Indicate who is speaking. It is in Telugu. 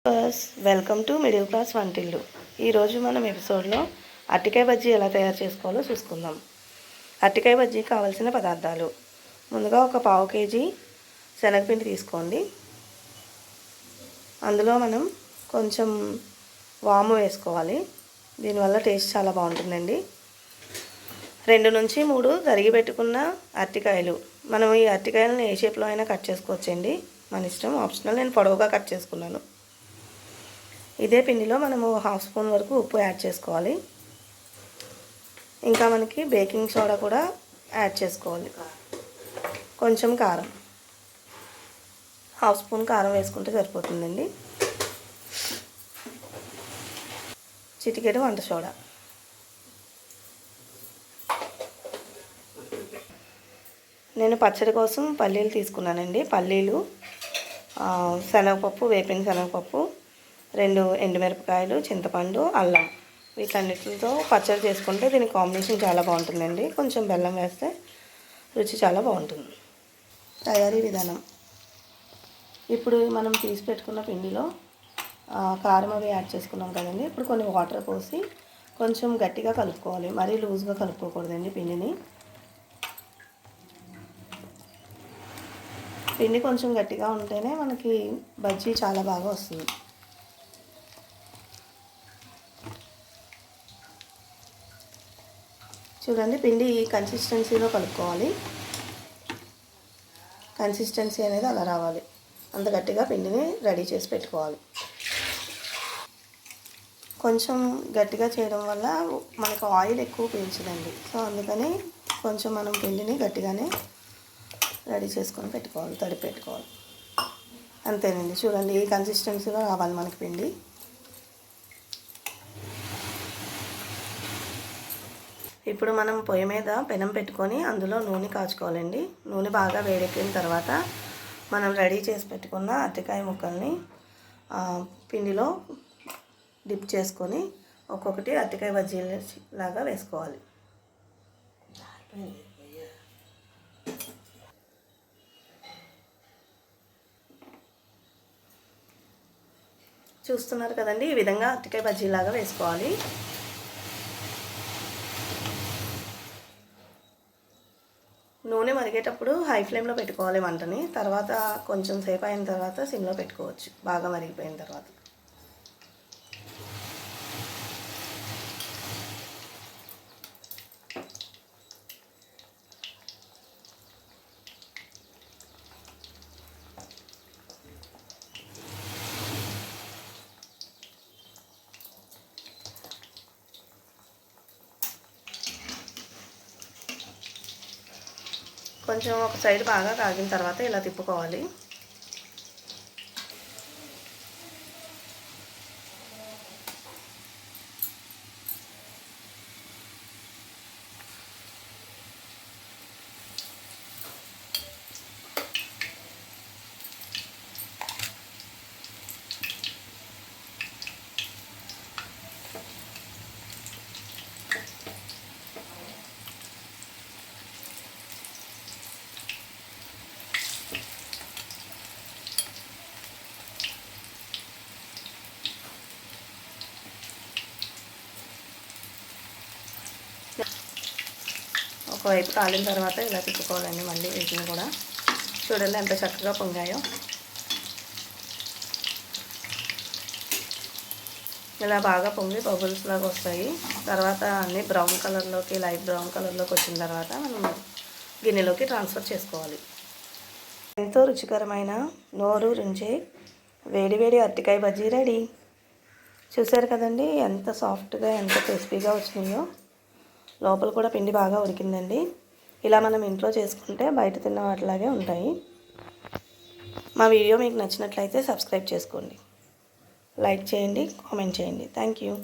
Speaker 1: వెల్కమ్ టు మిడిల్ క్లాస్ వంటిల్లు. ఈరోజు మనం ఎపిసోడ్లో అరటికాయ బజ్జీ ఎలా తయారు చేసుకోవాలో చూసుకుందాం. అరటికాయ బజ్జీ కావాల్సిన పదార్థాలు: ముందుగా ఒక పావు కేజీ శనగపిండి తీసుకోండి. అందులో మనం కొంచెం వాము వేసుకోవాలి. దీనివల్ల టేస్ట్ చాలా బాగుంటుందండి. 2 నుంచి 3 తరిగి పెట్టుకున్న అరటికాయలు. మనం ఈ అరటికాయలను ఏ షేప్లో అయినా కట్ చేసుకోవచ్చండి, మన ఇష్టం, ఆప్షనల్. నేను పొడవుగా కట్ చేసుకున్నాను. ఇదే పిండిలో మనము 1/2 స్పూన్ వరకు ఉప్పు యాడ్ చేసుకోవాలి. ఇంకా మనకి బేకింగ్ సోడా కూడా యాడ్ చేసుకోవాలి. కొంచెం కారం, 1/2 స్పూన్ కారం వేసుకుంటే సరిపోతుందండి. చిటికెడు వంట సోడా. నేను పచ్చడి కోసం పల్లీలు తీసుకున్నానండి. పల్లీలు, శనగపప్పు, వేపిన శనగపప్పు, 2 ఎండుమిరపకాయలు, చింతపండు, అల్లం. వీటన్నిటితో పచ్చడి చేసుకుంటే దీని కాంబినేషన్ చాలా బాగుంటుందండి. కొంచెం బెల్లం వేస్తే రుచి చాలా బాగుంటుంది. తయారీ విధానం: ఇప్పుడు మనం తీసి పెట్టుకున్న పిండిలో కారం అవి యాడ్ చేసుకున్నాం కదండి. ఇప్పుడు కొన్ని వాటర్ పోసి కొంచెం గట్టిగా కలుపుకోవాలి. మరీ లూజ్గా కలుపుకోకూడదండి. పిండి కొంచెం గట్టిగా ఉంటేనే మనకి బజ్జీ చాలా బాగా వస్తుంది. చూడండి, పిండి ఈ కన్సిస్టెన్సీలో కలుపుకోవాలి. కన్సిస్టెన్సీ అనేది అలా రావాలి. అంత గట్టిగా పిండిని రెడీ చేసి పెట్టుకోవాలి. కొంచెం గట్టిగా చేయడం వల్ల మనకు ఆయిల్ ఎక్కువ పీల్చదండి. సో అందుకని కొంచెం మనం పిండిని గట్టిగానే రెడీ చేసుకొని పెట్టుకోవాలి, తడిపి పెట్టుకోవాలి. అంతేనండి. చూడండి, ఈ కన్సిస్టెన్సీలో రావాలి మనకి పిండి. ఇప్పుడు మనం పొయ్యి మీద పెనం పెట్టుకొని అందులో నూనె కాచుకోవాలండి. నూనె బాగా వేడెక్కిన తర్వాత మనం రెడీ చేసి పెట్టుకున్న అరటికాయ ముక్కల్ని పిండిలో డిప్ చేసుకొని ఒక్కొక్కటి అరటికాయ బజ్జీల లాగా వేసుకోవాలి. చూస్తున్నారు కదండి, ఈ విధంగా అరటికాయ బజ్జీలాగా వేసుకోవాలి. నూనె మరిగేటప్పుడు హై ఫ్లేమ్లో పెట్టుకోవాలి మంటని. తర్వాత కొంచెం సేపు అయిన తర్వాత సిమ్లో పెట్టుకోవచ్చు, బాగా మరిగిపోయిన తర్వాత. కొంచెం ఒక సైడ్ బాగా కాగిన తర్వాత ఇలా తిప్పుకోవాలి. ఒకవైపు కాలిన తర్వాత ఇలా తిప్పుకోవాలండి. మళ్ళీ వీటిని కూడా చూడండి ఎంత చక్కగా పొంగాయో. ఇలా బాగా పొంగి బబుల్స్ లాగా వస్తాయి. తర్వాత అన్నీ బ్రౌన్ కలర్లోకి, లైట్ బ్రౌన్ కలర్లోకి వచ్చిన తర్వాత మనం గిన్నెలోకి ట్రాన్స్ఫర్ చేసుకోవాలి. ఎంతో రుచికరమైన, నోరు రుంచే వేడి అరటికాయ బజ్జీ రెడీ. చూసారు కదండి ఎంత సాఫ్ట్గా, ఎంత క్రిస్పీగా వచ్చినాయో. లోపల కూడా పిండి బాగా ఉడికిందండి. ఇలా మనం ఇంట్లో చేసుకుంటే బయట తిన్న వాటిలాగే ఉంటాయి. మా వీడియో మీకు నచ్చినట్లయితే సబ్స్క్రైబ్ చేసుకోండి, లైక్ చేయండి, కామెంట్ చేయండి. Thank you.